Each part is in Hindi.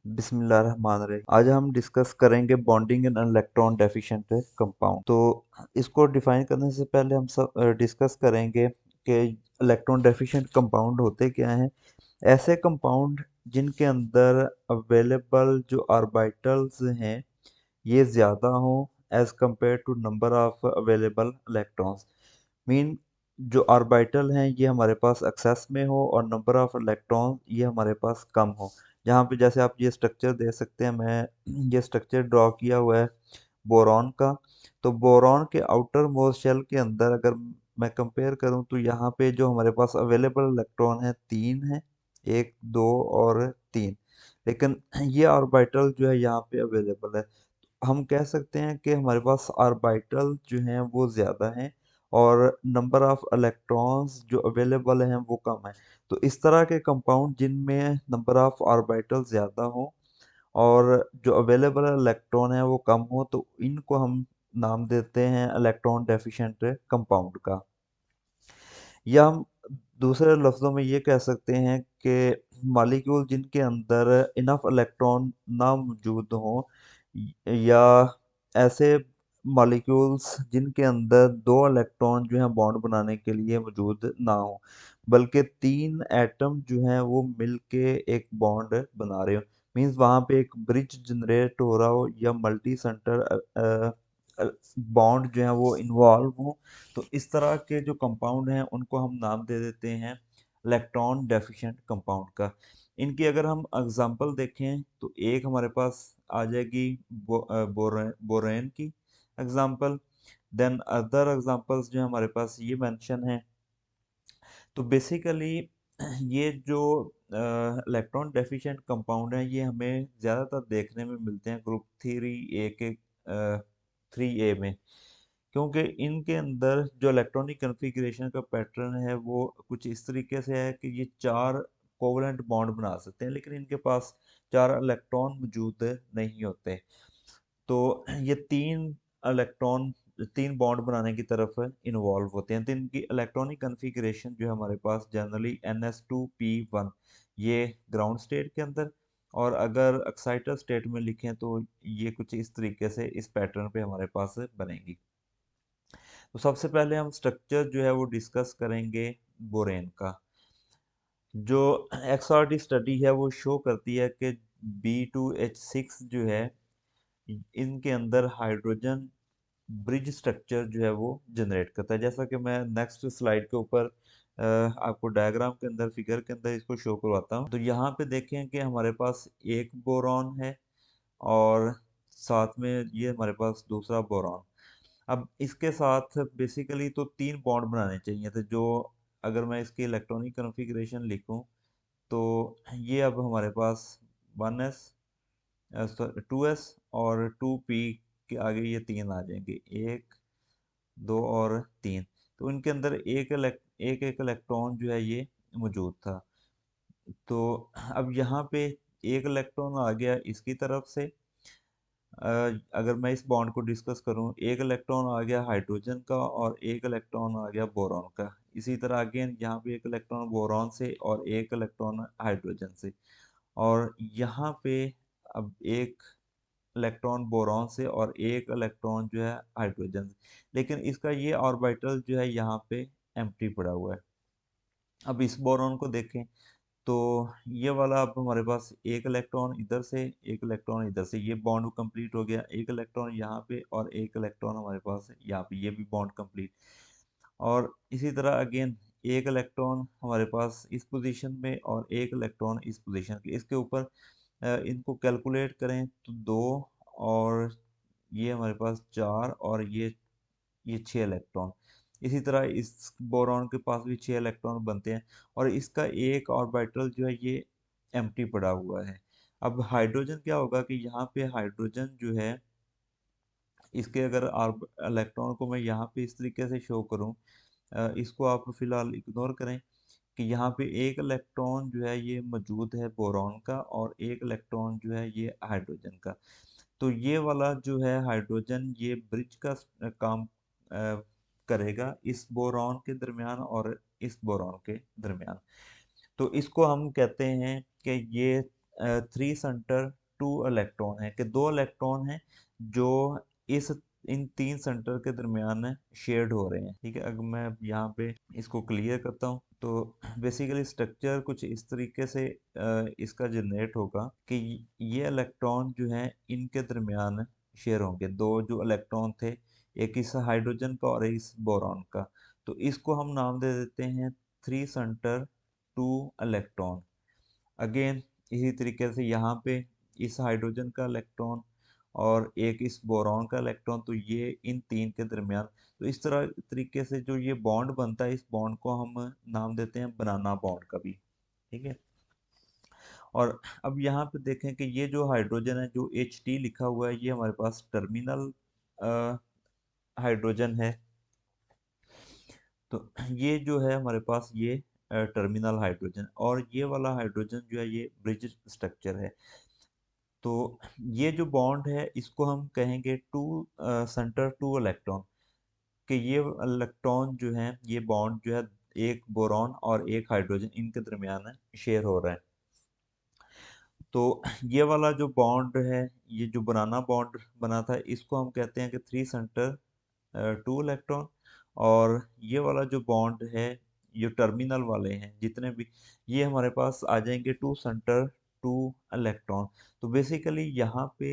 बिस्मिल्लाहिर्रहमानिर्रहीम। आज हम डिस्कस करेंगे bonding in electron deficient compound. तो इसको डिफाइन करने से पहले हम सब डिस्कस करेंगे कि इलेक्ट्रॉन डेफिशिएंट कंपाउंड होते क्या हैं। ऐसे कंपाउंड जिनके अंदर अवेलेबल जो ऑर्बिटल्स हैं ये ज़्यादा हों as compare to number of available electrons. Mean जो ऑर्बिटल हैं ये हमारे पास एक्सेस में हो और नंबर ऑफ इलेक्ट्रॉन ये हमारे पास कम हो। जहाँ पे जैसे आप ये स्ट्रक्चर दे सकते हैं, मैं ये स्ट्रक्चर ड्रॉ किया हुआ है बोरॉन का। तो बोरॉन के आउटर मोस्ट शेल के अंदर अगर मैं कंपेयर करूँ तो यहाँ पे जो हमारे पास अवेलेबल इलेक्ट्रॉन है 3 है, 1 2 और 3। लेकिन ये ऑर्बिटल जो है यहाँ पे अवेलेबल है। हम कह सकते हैं कि हमारे पास ऑर्बिटल जो हैं वो ज़्यादा हैं और नंबर ऑफ इलेक्ट्रॉन्स जो अवेलेबल हैं वो कम है। तो इस तरह के कंपाउंड जिनमें नंबर ऑफ ऑर्बिटल ज़्यादा हो और जो अवेलेबल इलेक्ट्रॉन है वो कम हो, तो इनको हम नाम देते हैं इलेक्ट्रॉन डेफिशिएंट कंपाउंड का। या हम दूसरे लफ्ज़ों में ये कह सकते हैं कि मॉलिक्यूल जिनके अंदर इनफ इलेक्ट्रॉन ना मौजूद हों, या ऐसे मॉलिक्यूल्स जिनके अंदर 2 इलेक्ट्रॉन जो हैं बॉन्ड बनाने के लिए मौजूद ना हो, बल्कि 3 एटम जो हैं वो मिलके एक बॉन्ड बना रहे हो। मीन्स वहाँ पे एक ब्रिज जनरेट हो रहा हो या मल्टी सेंटर बॉन्ड जो है वो इन्वॉल्व हो। तो इस तरह के जो कंपाउंड हैं उनको हम नाम दे देते हैं इलेक्ट्रॉन डेफिशिएंट कंपाउंड का। इनकी अगर हम एग्जांपल देखें तो एक हमारे पास आ जाएगी बोरेन की एग्जांपल। देन अदर एग्जांपल्स जो हमारे पास ये मेंशन है। तो बेसिकली ये जो इलेक्ट्रॉन डेफिशिएंट कंपाउंड है ये हमें ज़्यादातर देखने में मिलते हैं ग्रुप 3 ए के 3 ए में, क्योंकि इनके अंदर जो इलेक्ट्रॉनिक कन्फिग्रेशन का पैटर्न है वो कुछ इस तरीके से है कि ये 4 कोवलेंट बॉन्ड बना सकते हैं, लेकिन इनके पास 4 इलेक्ट्रॉन मौजूद नहीं होते। तो ये 3 बॉन्ड बनाने की तरफ इन्वॉल्व होते हैं। तो इनकी इलेक्ट्रॉनिक कन्फिग्रेशन जो है हमारे पास जनरली NS2P1, ये ग्राउंड स्टेट के अंदर, और अगर एक्साइटर स्टेट में लिखें तो ये कुछ इस तरीके से इस पैटर्न पे हमारे पास बनेंगी। तो सबसे पहले हम स्ट्रक्चर जो है वो डिस्कस करेंगे बोरेन का। जो XRD स्टडी है वो शो करती है कि B2H6 जो है इनके अंदर हाइड्रोजन ब्रिज स्ट्रक्चर जो है वो जनरेट करता है। जैसा कि मैं नेक्स्ट स्लाइड के ऊपर आपको डायग्राम के अंदर फिगर के अंदर इसको शो करवाता हूँ। तो यहाँ पे देखें कि हमारे पास एक बोरॉन है और साथ में ये हमारे पास दूसरा बोरॉन। अब इसके साथ बेसिकली तो 3 बॉन्ड बनाने चाहिए थे, जो अगर मैं इसकी इलेक्ट्रॉनिक कन्फिग्रेशन लिखूं तो ये अब हमारे पास 1s 2s और 2p के आगे ये 3 आ जाएंगे, 1 2 और 3। तो इनके अंदर एक एक इलेक्ट्रॉन जो है ये मौजूद था। तो अब यहाँ पे एक इलेक्ट्रॉन आ गया इसकी तरफ से। अगर मैं इस बॉन्ड को डिस्कस करूं, एक इलेक्ट्रॉन आ गया हाइड्रोजन का और एक इलेक्ट्रॉन आ गया बोरॉन का। इसी तरह अगेन यहाँ पे एक इलेक्ट्रॉन बोरॉन से और एक इलेक्ट्रॉन हाइड्रोजन से, और यहाँ पे अब एक इलेक्ट्रॉन बोरॉन से और एक इलेक्ट्रॉन जो है हाइड्रोजन से। लेकिन इसका ये ऑर्बिटल जो है यहाँ पे एम्प्टी पड़ा हुआ है। अब इस बोरॉन को देखें तो ये वाला अब हमारे पास एक इलेक्ट्रॉन इधर से एक इलेक्ट्रॉन इधर से, ये बॉन्ड कंप्लीट हो गया। एक इलेक्ट्रॉन यहाँ पे और एक इलेक्ट्रॉन हमारे पास यहाँ पे, ये भी बॉन्ड कंप्लीट। और इसी तरह अगेन एक इलेक्ट्रॉन हमारे पास इस पोजीशन में और एक इलेक्ट्रॉन इस पोजीशन के, इसके ऊपर इनको कैलकुलेट करें तो 2 और ये हमारे पास 4 और ये 6 इलेक्ट्रॉन। इसी तरह इस बोरॉन के पास भी 6 इलेक्ट्रॉन बनते हैं और इसका एक ऑर्बिटल जो है ये एम्प्टी पड़ा हुआ है। अब हाइड्रोजन क्या होगा कि यहाँ पे हाइड्रोजन जो है इसके अगर इलेक्ट्रॉन को मैं यहाँ पे इस तरीके से शो करूँ, इसको आप फिलहाल इग्नोर करें कि यहाँ पे एक इलेक्ट्रॉन जो है ये मौजूद है बोरॉन का और एक इलेक्ट्रॉन जो है ये हाइड्रोजन का। तो ये वाला जो है हाइड्रोजन ये ब्रिज का काम करेगा इस बोरॉन के दरमियान और इस बोरॉन के दरमियान। तो इसको हम कहते हैं कि ये थ्री सेंटर टू इलेक्ट्रॉन है, कि दो इलेक्ट्रॉन हैं जो इस इन तीन सेंटर के दरमियान शेयर्ड हो रहे हैं। ठीक है, अगर मैं यहाँ पे इसको क्लियर करता हूँ तो बेसिकली स्ट्रक्चर कुछ इस तरीके से इसका जनरेट होगा कि ये इलेक्ट्रॉन जो है इनके दरमियान शेयर होंगे, दो जो इलेक्ट्रॉन थे, एक इस हाइड्रोजन का और इस बोरॉन का। तो इसको हम नाम दे देते हैं three centre two electron. Again इसी तरीके से यहाँ पे इस हाइड्रोजन का इलेक्ट्रॉन और एक इस बोरॉन का इलेक्ट्रॉन, तो ये इन तीन के दरमियान, तो इस तरह तरीके से जो ये बॉन्ड बनता है, इस बॉन्ड को हम नाम देते हैं बनाना बॉन्ड का भी। ठीक है, और अब यहाँ पे देखें कि ये जो हाइड्रोजन है, जो Ht लिखा हुआ है, ये हमारे पास टर्मिनल हाइड्रोजन है। तो ये जो है हमारे पास ये टर्मिनल हाइड्रोजन, और ये वाला हाइड्रोजन जो है ये ब्रिज स्ट्रक्चर है। तो ये जो बॉन्ड है इसको हम कहेंगे टू सेंटर टू इलेक्ट्रॉन, कि ये इलेक्ट्रॉन जो है, ये बॉन्ड जो है एक बोरॉन और एक हाइड्रोजन इनके दरमियान शेयर हो रहा है। तो ये वाला जो बॉन्ड है, ये जो बनाना बॉन्ड बना था, इसको हम कहते हैं कि थ्री सेंटर टू इलेक्ट्रॉन। और ये वाला जो बॉन्ड है, ये टर्मिनल वाले हैं जितने भी, ये हमारे पास आ जाएंगे टू सेंटर टू इलेक्ट्रॉन। तो बेसिकली यहाँ पे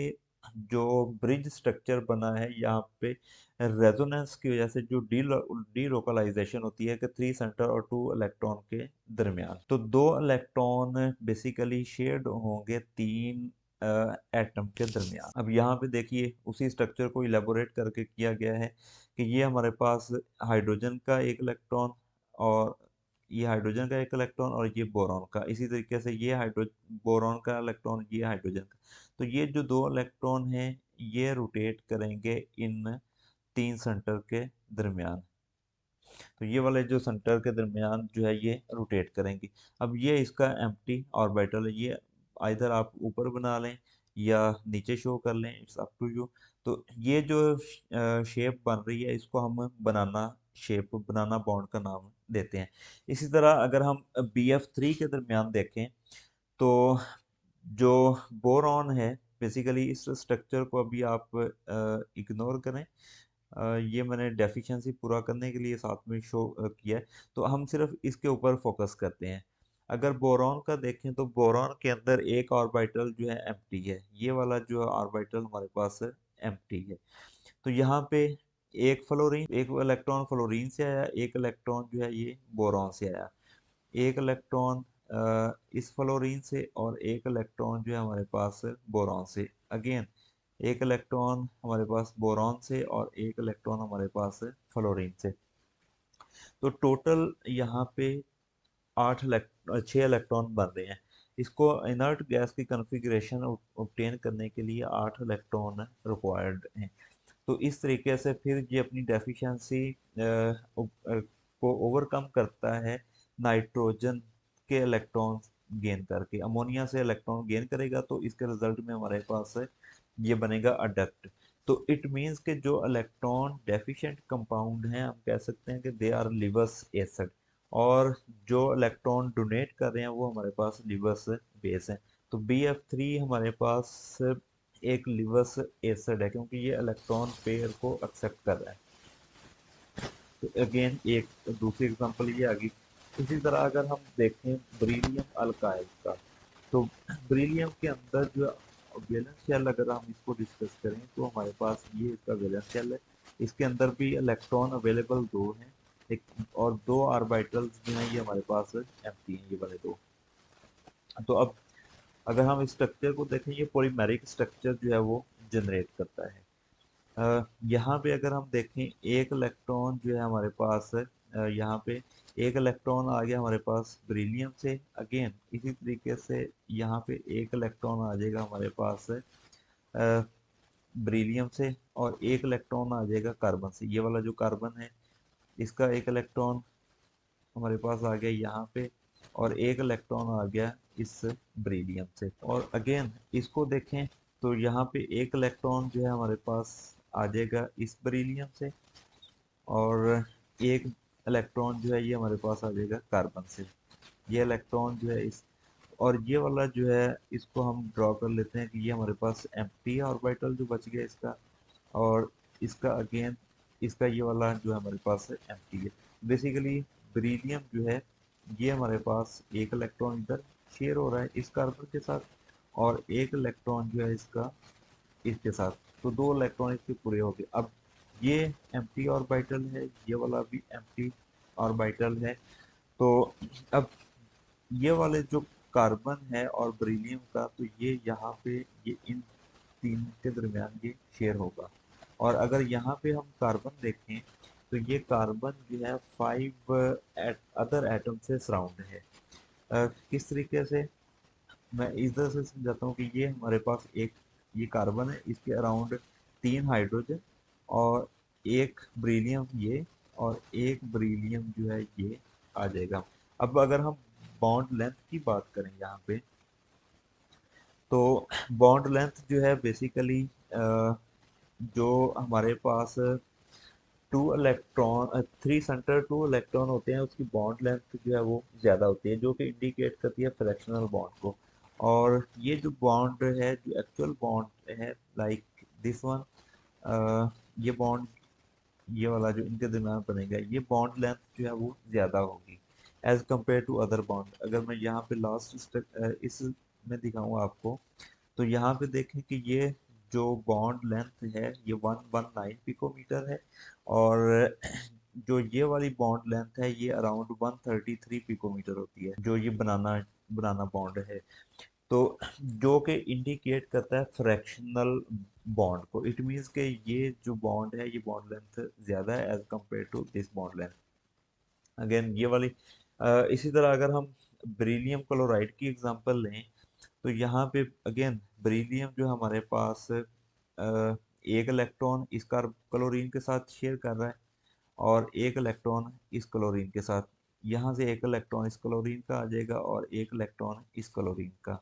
जो ब्रिज स्ट्रक्चर बना है, यहाँ पे रेजोनेंस की वजह से जो डी लोकलाइजेशन होती है कि थ्री सेंटर और टू इलेक्ट्रॉन के दरमियान, तो दो इलेक्ट्रॉन बेसिकली शेयर्ड होंगे तीन एटम के दरमियान। अब यहाँ पे देखिए उसी स्ट्रक्चर को इलेबोरेट करके किया गया है कि ये हमारे पास हाइड्रोजन का एक इलेक्ट्रॉन, और ये हाइड्रोजन का एक इलेक्ट्रॉन, और ये बोरॉन का, इसी तरीके से ये हाइड्रो बोरॉन का इलेक्ट्रॉन, ये हाइड्रोजन का। तो ये जो दो इलेक्ट्रॉन हैं ये रोटेट करेंगे इन तीन सेंटर के दरमियान। तो ये वाले जो सेंटर के दरमियान जो है ये रोटेट करेंगे। अब ये इसका एम्प्टी ऑर्बिटल है, ये आइदर आप ऊपर बना लें या नीचे शो कर लें, इट्स अप टू यू। तो ये जो शेप बन रही है इसको हम बनाना शेप, बनाना बॉन्ड का नाम देते हैं। इसी तरह अगर हम BF3 के दरमियान देखें तो जो बोरॉन है, बेसिकली इस स्ट्रक्चर को अभी आप इग्नोर करें, ये मैंने डेफिशिएंसी पूरा करने के लिए साथ में शो किया है, तो हम सिर्फ इसके ऊपर फोकस करते हैं। अगर बोरॉन का देखें तो बोरॉन के अंदर एक ऑर्बिटल जो है एम्प्टी है, ये वाला जो ऑर्बिटल हमारे पास एम्प्टी है। तो यहाँ पे एक फ्लोरीन, एक इलेक्ट्रॉन फ्लोरीन से आया, एक इलेक्ट्रॉन जो है ये बोरॉन से आया, एक इलेक्ट्रॉन इस फ्लोरीन से, और एक इलेक्ट्रॉन जो है हमारे पास बोरॉन से। अगेन एक इलेक्ट्रॉन हमारे पास बोरॉन से और एक इलेक्ट्रॉन हमारे पास फ्लोरीन से। तो टोटल यहाँ पे छः इलेक्ट्रॉन बन रहे हैं। इसको इनर्ट गैस की कॉन्फ़िगरेशन ऑब्टेन करने के लिए 8 इलेक्ट्रॉन रिक्वायर्ड हैं। तो इस तरीके से फिर ये अपनी डेफिशिएंसी को ओवरकम करता है नाइट्रोजन के इलेक्ट्रॉन गेन करके। अमोनिया से इलेक्ट्रॉन गेन करेगा तो इसके रिजल्ट में हमारे पास ये बनेगा अडक्ट। तो इट मीन्स के जो इलेक्ट्रॉन डेफिशिएंट कंपाउंड हैं, हम कह सकते हैं कि दे आर लिवर्स एसिड, और जो इलेक्ट्रॉन डोनेट कर रहे हैं वो हमारे पास लिवर्स बेस हैं। तो BF3 हमारे पास एक लिवर्स एसिड है, क्योंकि ये इलेक्ट्रॉन पेयर को एक्सेप्ट कर रहा है। तो अगेन एक दूसरी एग्जांपल ये आ गई। इसी तरह अगर हम देखें ब्रिलियम अल्काइल का, तो ब्रिलियम के अंदर जो वैलेंस शेल, अगर हम इसको डिस्कस करें तो हमारे पास ये इसका वैलेंस शेल है। इसके अंदर भी इलेक्ट्रॉन अवेलेबल दो हैं, एक और दो ऑर्बिटल्स जो हैं ये हमारे पास एम्प्टी हैं, ये वाले दो। तो अब अगर हम इस स्ट्रक्चर को देखें, ये पॉलीमेरिक स्ट्रक्चर जो है वो जनरेट करता है। यहाँ पे अगर हम देखें एक इलेक्ट्रॉन जो है हमारे पास यहाँ पे एक इलेक्ट्रॉन आ गया हमारे पास ब्रिलियम से। अगेन इसी तरीके से यहाँ पे एक इलेक्ट्रॉन आ जाएगा हमारे पास ब्रिलियम से, और एक इलेक्ट्रॉन आ जाएगा कार्बन से। ये वाला जो कार्बन है इसका एक इलेक्ट्रॉन हमारे पास आ गया यहाँ पे, और एक इलेक्ट्रॉन आ गया इस ब्रिलियम से। और अगेन इसको देखें तो यहाँ पे एक इलेक्ट्रॉन जो है हमारे पास आ जाएगा इस ब्रिलियम से, और एक इलेक्ट्रॉन जो है ये हमारे पास आ जाएगा कार्बन से। ये इलेक्ट्रॉन जो है इस और ये वाला जो है इसको हम ड्रॉ कर लेते हैं कि ये हमारे पास एम्प्टी ऑर्बिटल जो बच गया इसका, और इसका अगेन इसका ये वाला जो है हमारे पास एम्प्टी है। बेसिकली बेरिलियम जो है ये हमारे पास एक इलेक्ट्रॉन इधर शेयर हो रहा है इस कार्बन के साथ, और एक इलेक्ट्रॉन जो है इसका इसके साथ, तो दो इलेक्ट्रॉन इसके पूरे हो गए। अब ये एम्प्टी ऑर्बिटल है, ये वाला भी एम्प्टी ऑर्बिटल है। तो अब ये वाले जो कार्बन है और बेरिलियम का, तो ये यहाँ पे ये इन तीन के दरमियान ये शेयर होगा। और अगर यहाँ पे हम कार्बन देखें तो ये कार्बन जो है 5 अदर एटम से सराउंड है। किस तरीके से, मैं इधर से समझाता हूँ कि ये हमारे पास एक ये कार्बन है, इसके अराउंड 3 हाइड्रोजन और एक बेरिलियम ये, और एक बेरिलियम जो है ये आ जाएगा। अब अगर हम बॉन्ड लेंथ की बात करें यहाँ पे, तो बॉन्ड लेंथ जो है बेसिकली जो हमारे पास टू इलेक्ट्रॉन 3 सेंटर 2 इलेक्ट्रॉन होते हैं, उसकी बॉन्ड लेंथ जो है वो ज़्यादा होती है, जो कि इंडिकेट करती है फ्रैक्शनल बॉन्ड को। और ये जो बॉन्ड है, जो एक्चुअल बॉन्ड है लाइक दिस वन, ये बॉन्ड ये वाला जो इनके दरमियान बनेगा, ये बॉन्ड लेंथ जो है वो ज़्यादा होगी as compare to other bond. अगर मैं यहाँ पे लास्ट इस में दिखाऊँ आपको, तो यहाँ पे देखें कि ये जो बॉन्ड लेंथ है ये 119 पिकोमीटर है, और जो ये वाली बॉन्ड लेंथ है ये अराउंड 133 पिकोमीटर होती है, जो ये बनाना बनाना बॉन्ड है। तो जो कि इंडिकेट करता है फ्रैक्शनल बॉन्ड को। इट मीन्स कि ये जो बॉन्ड है ये बॉन्ड लेंथ ज़्यादा है as compare to this bond length. Again ये वाली इसी तरह अगर हम बेरिलियम क्लोराइड की एग्जांपल लें, तो यहाँ पे अगेन बेरिलियम जो हमारे पास एक इलेक्ट्रॉन इस क्लोरीन के साथ शेयर कर रहा है, और एक इलेक्ट्रॉन इस क्लोरीन के साथ, यहाँ से एक इलेक्ट्रॉन इस क्लोरीन का आ जाएगा और एक इलेक्ट्रॉन इस क्लोरीन का।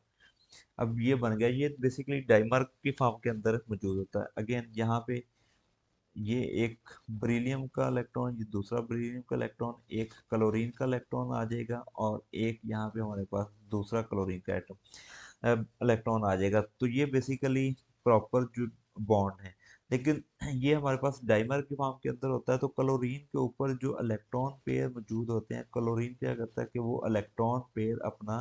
अब ये बन गया, ये बेसिकली डाइमर की फॉर्म के अंदर मौजूद होता है। अगेन यहाँ पे ये एक बेरिलियम का इलेक्ट्रॉन, ये दूसरा बेरिलियम का इलेक्ट्रॉन, एक क्लोरीन का इलेक्ट्रॉन आ जाएगा, और एक यहाँ पे हमारे पास दूसरा क्लोरीन का एटम इलेक्ट्रॉन आ जाएगा। तो ये बेसिकली प्रॉपर जो बॉन्ड है। लेकिन ये हमारे पास डाइमर की फॉर्म के अंदर होता है, तो क्लोरीन के ऊपर जो इलेक्ट्रॉन पेयर मौजूद होते हैं, क्लोरीन क्या करता है कि वो इलेक्ट्रॉन पेयर अपना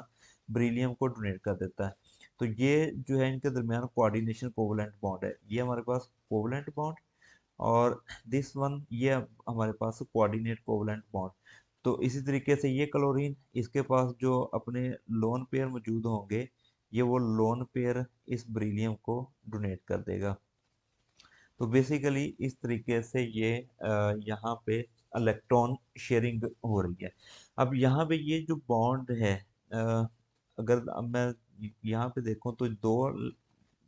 बेरिलियम को डोनेट कर देता है। तो ये जो है इनके दरमियान कोऑर्डिनेशन कोवलेंट बॉन्ड है, ये हमारे पास कोवलेंट बॉन्ड, और दिस वन ये हमारे पास कोऑर्डिनेट कोवलेंट बॉन्ड। तो इसी तरीके से ये क्लोरीन इसके पास जो अपने लोन पेयर मौजूद होंगे, ये वो लोन पेयर इस बेरिलियम को डोनेट कर देगा। तो बेसिकली इस तरीके से ये यहाँ पे इलेक्ट्रॉन शेयरिंग हो रही है। अब यहाँ पे ये जो बॉन्ड है, अगर अब मैं यहाँ पे देखूँ तो दो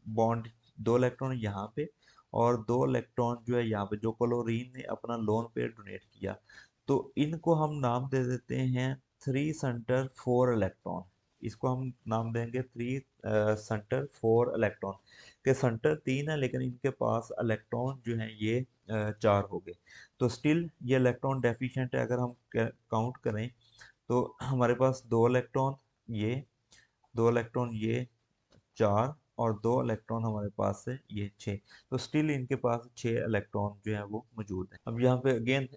बॉन्ड, दो इलेक्ट्रॉन यहाँ पे और दो इलेक्ट्रॉन जो है यहाँ पे, जो क्लोरीन ने अपना लोन पेयर डोनेट किया, तो इनको हम नाम दे देते हैं 3 सेंटर 4 इलेक्ट्रॉन। इसको हम नाम देंगे 3 सेंटर 4 इलेक्ट्रॉन, के सेंटर 3 है लेकिन इनके पास इलेक्ट्रॉन जो है ये 4 हो गए। तो स्टिल ये इलेक्ट्रॉन डेफिशिएंट है। अगर हम काउंट करें तो हमारे पास ये दो इलेक्ट्रॉन ये 4, और दो इलेक्ट्रॉन हमारे पास है ये 6। तो स्टिल इनके पास 6 इलेक्ट्रॉन जो है वो मौजूद है। अब यहाँ पे अगेन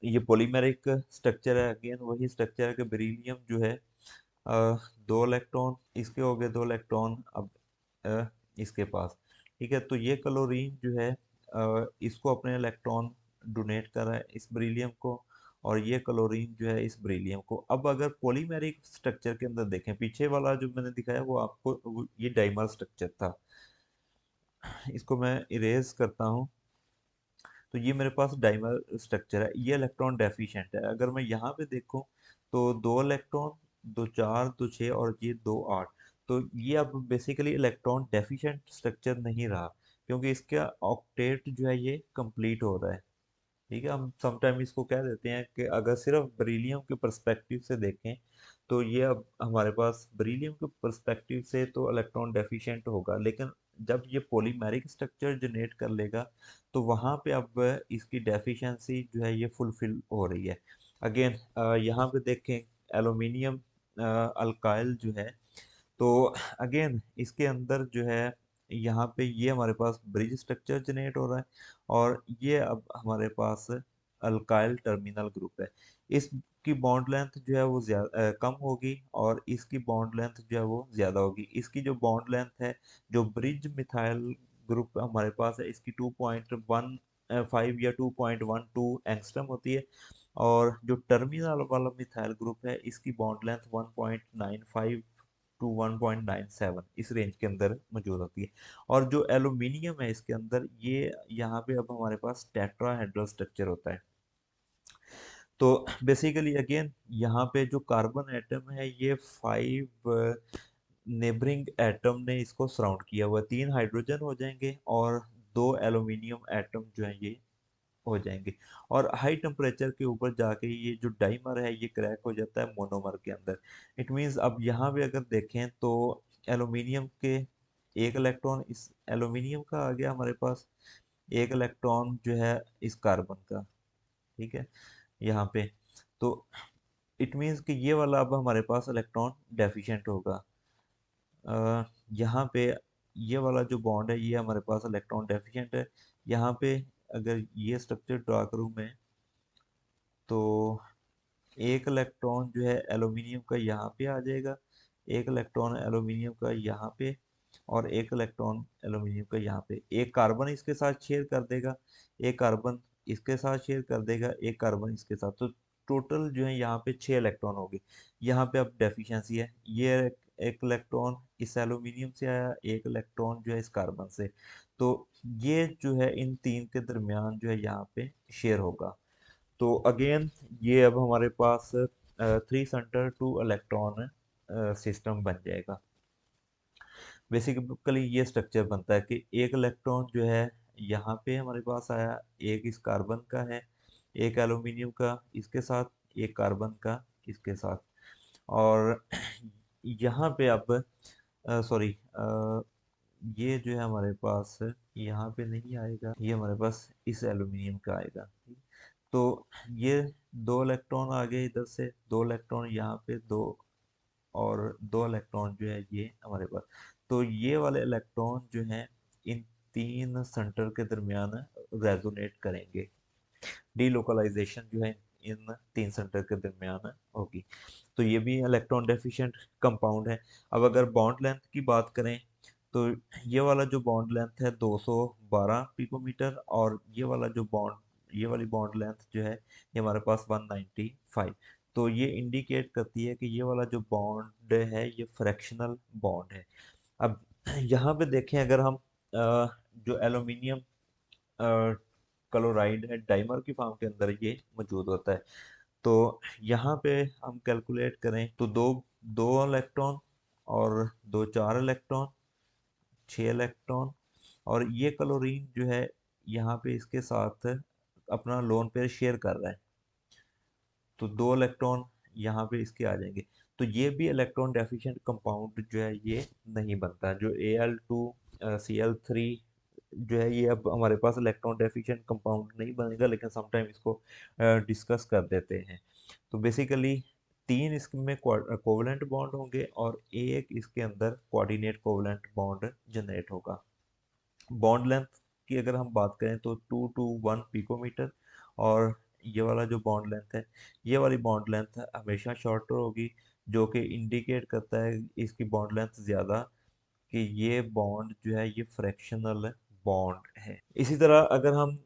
ये पॉलीमेरिक स्ट्रक्चर है, अगेन वही स्ट्रक्चर है कि बेरिलियम जो है 2 इलेक्ट्रॉन इसके हो गए, 2 इलेक्ट्रॉन अब अ, इसके पास। ठीक है, तो ये क्लोरीन जो है इसको अपने इलेक्ट्रॉन डोनेट कर रहा है इस बेरिलियम को, और ये क्लोरीन जो है इस बेरिलियम को। अब अगर पॉलीमेरिक स्ट्रक्चर के अंदर देखें, पीछे वाला जो मैंने दिखाया वो आपको ये डाइमर स्ट्रक्चर था, इसको मैं इरेज करता हूँ। तो ये मेरे पास डाइमर स्ट्रक्चर है, ये इलेक्ट्रॉन डेफिशिएंट है। अगर मैं यहाँ पे देखूँ तो 2 इलेक्ट्रॉन, 2 4 2 6 और ये 2 8, तो ये अब बेसिकली इलेक्ट्रॉन डेफिशिएंट स्ट्रक्चर नहीं रहा, क्योंकि इसका ऑक्टेट जो है ये कंप्लीट हो रहा है। ठीक है, हम समटाइम इसको कह देते हैं कि अगर सिर्फ बेरिलियम के पर्सपेक्टिव से देखें, तो ये अब हमारे पास बेरिलियम के पर्सपेक्टिव से तो इलेक्ट्रॉन डेफिशिएंट होगा, लेकिन जब ये पॉलीमेरिक स्ट्रक्चर जनरेट कर लेगा तो वहाँ पे अब इसकी डेफिशिएंसी जो है ये फुलफिल हो रही है। अगेन यहाँ पे देखें एल्यूमिनियम अल्काइल जो है, तो अगेन इसके अंदर जो है यहाँ पे ये हमारे पास ब्रिज स्ट्रक्चर जनरेट हो रहा है, और ये अब हमारे पास अल्काइल टर्मिनल ग्रुप है। इसकी बॉन्ड लेंथ जो है वो ज्यादा कम होगी, और इसकी बॉन्ड लेंथ जो है वो ज्यादा होगी। इसकी जो बॉन्ड लेंथ है, जो ब्रिज मिथाइल ग्रुप हमारे पास है, इसकी 2.15 या 2.12 एंगस्ट्रम होती है, और जो टर्मिनल वाला मिथाइल ग्रुप है, इसकी बॉन्ड लेंथ 1.95 टू 1.97 इस रेंज के अंदर मौजूद होती है। और जो एल्यूमिनियम है इसके अंदर, ये यहाँ पे अब हमारे पास टेट्राहेड्रल स्ट्रक्चर होता है। तो बेसिकली अगेन यहाँ पे जो कार्बन एटम है, ये 5 नेबरिंग एटम ने इसको सराउंड किया हुआ है। 3 हाइड्रोजन हो जाएंगे और 2 एल्यूमिनियम एटम जो है ये हो जाएंगे। और हाई टेम्परेचर के ऊपर जाके ये जो डाइमर है ये क्रैक हो जाता है मोनोमर के अंदर। इट मींस अब यहाँ पे अगर देखें तो एल्यूमिनियम के एक इलेक्ट्रॉन इस एल्यूमिनियम का आ गया हमारे पास, एक इलेक्ट्रॉन जो है इस कार्बन का, ठीक है, यहाँ पे। तो इट मींस कि ये वाला अब हमारे पास इलेक्ट्रॉन डेफिशिएंट होगा। यहाँ पे ये वाला जो बॉन्ड है ये हमारे पास इलेक्ट्रॉन डेफिशिएंट है। यहाँ पे अगर ये स्ट्रक्चर ड्रा करूँ मैं, तो एक इलेक्ट्रॉन जो है एल्यूमिनियम का यहाँ पे आ जाएगा, एक इलेक्ट्रॉन एल्यूमिनियम का यहाँ पे, और एक इलेक्ट्रॉन एल्यूमिनियम का यहाँ पे। एक कार्बन इसके साथ शेयर कर देगा, एक कार्बन इसके साथ शेयर कर देगा, एक कार्बन इसके साथ। तो टोटल जो है यहाँ पे 6 इलेक्ट्रॉन हो गए। यहाँ पे अब डेफिशिएंसी है, ये एक इलेक्ट्रॉन इस एल्यूमिनियम से आया, एक इलेक्ट्रॉन जो है इस कार्बन से। तो ये जो है इन तीन के दरमियान जो है यहाँ पे शेयर होगा। तो अगेन ये अब हमारे पास 3 सेंटर 2 इलेक्ट्रॉन सिस्टम बन जाएगा। बेसिकली ये स्ट्रक्चर बनता है कि एक इलेक्ट्रॉन जो है यहाँ पे हमारे पास आया, एक इस कार्बन का है, एक एल्यूमिनियम का इसके साथ, एक कार्बन का इसके साथ। और यहाँ पे अब सॉरी, ये जो है हमारे पास यहाँ पे नहीं आएगा, ये हमारे पास इस एल्यूमिनियम का आएगा। तो ये 2 इलेक्ट्रॉन आ गए इधर से, 2 इलेक्ट्रॉन यहाँ पे, दो, और 2 इलेक्ट्रॉन जो है ये हमारे पास। तो ये वाले इलेक्ट्रॉन जो हैं इन 3 सेंटर के दरमियान रेजोनेट करेंगे। डीलोकलाइजेशन जो है इन 3 सेंटर के दरमियान होगी। तो ये भी इलेक्ट्रॉन डेफिशिएंट कंपाउंड है। अब अगर बॉन्ड लेंथ की बात करें, तो ये वाला जो बॉन्ड लेंथ है 212 पिकोमीटर, और ये वाला जो बॉन्ड, ये वाली बॉन्ड लेंथ जो है ये हमारे पास 195। तो ये इंडिकेट करती है कि ये वाला जो बॉन्ड है ये फ्रैक्शनल बॉन्ड है। अब यहाँ पे देखें, अगर हम जो एल्यूमिनियम क्लोराइड है, डाइमर की फॉर्म के अंदर ये मौजूद होता है। तो यहाँ पे हम कैलकुलेट करें तो दो दो इलेक्ट्रॉन, और दो 4 इलेक्ट्रॉन, 6 इलेक्ट्रॉन, और ये क्लोरीन जो है यहाँ पे इसके साथ अपना लोन पेयर शेयर कर रहा है। तो 2 इलेक्ट्रॉन यहाँ पे इसके आ जाएंगे। तो ये भी इलेक्ट्रॉन डेफिशिएंट कंपाउंड जो है ये नहीं बनता। जो Al2Cl3 जो है ये अब हमारे पास इलेक्ट्रॉन डेफिशिएंट कंपाउंड नहीं बनेगा, लेकिन समटाइम इसको डिस्कस कर देते हैं। तो बेसिकली 3 इसमें कोवलेंट बॉन्ड होंगे, और एक इसके अंदर कोऑर्डिनेट कोवलेंट बॉन्ड जनरेट होगा। बॉन्ड लेंथ की अगर हम बात करें तो 2 to 1 पिकोमीटर, और ये वाला जो बॉन्ड लेंथ है, ये वाली बॉन्ड लेंथ हमेशा शॉर्टर होगी, जो कि इंडिकेट करता है इसकी बॉन्ड लेंथ ज़्यादा, कि ये बॉन्ड जो है ये फ्रैक्शनल बॉन्ड है। इसी तरह अगर हम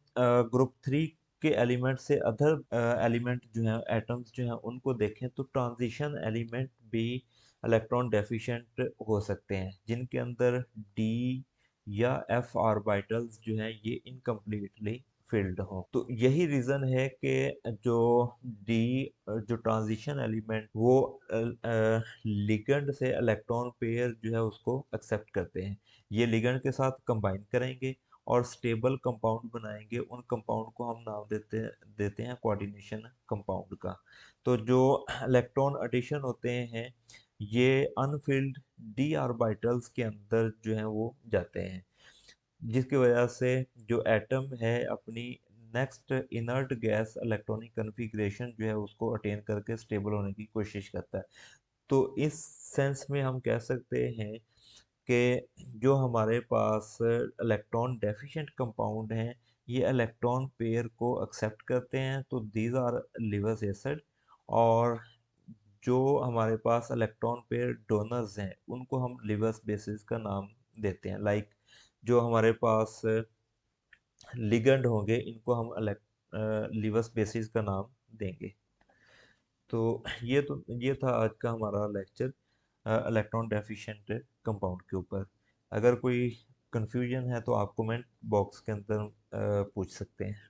ग्रुप 3 के एलिमेंट से अदर एलिमेंट जो हैं, एटम्स जो हैं, उनको देखें, तो ट्रांजिशन एलिमेंट भी इलेक्ट्रॉन डेफिशिएंट हो सकते हैं, जिनके अंदर डी या एफ ऑर्बिटल्स जो हैं ये इनकम्प्लीटली फिल्ड हो। तो यही रीज़न है कि जो डी जो ट्रांजिशन एलिमेंट वो लिगेंड से इलेक्ट्रॉन पेयर जो है उसको एक्सेप्ट करते हैं। ये लिगेंड के साथ कंबाइन करेंगे और स्टेबल कंपाउंड बनाएंगे। उन कंपाउंड को हम नाम देते हैं कोऑर्डिनेशन कंपाउंड का। तो जो इलेक्ट्रॉन एडिशन होते हैं ये अनफिल्ड डी ऑर्बिटल्स के अंदर जो है वो जाते हैं, जिसकी वजह से जो एटम है अपनी next inert gas electronic configuration जो है उसको अटेन करके स्टेबल होने की कोशिश करता है। तो इस सेंस में हम कह सकते हैं कि जो हमारे पास इलेक्ट्रॉन डेफिशिएंट कंपाउंड हैं, ये इलेक्ट्रॉन पेयर को एक्सेप्ट करते हैं, तो दीज आर लिवर्स एसिड। और जो हमारे पास इलेक्ट्रॉन पेयर डोनर्स हैं, उनको हम लिवर्स बेसिस का नाम देते हैं। लाइक जो हमारे पास लिगेंड होंगे, इनको हम लिवर्स बेसिस का नाम देंगे। तो ये था आज का हमारा लेक्चर इलेक्ट्रॉन डेफिशिएंट कंपाउंड के ऊपर। अगर कोई कंफ्यूजन है तो आप कमेंट बॉक्स के अंदर पूछ सकते हैं।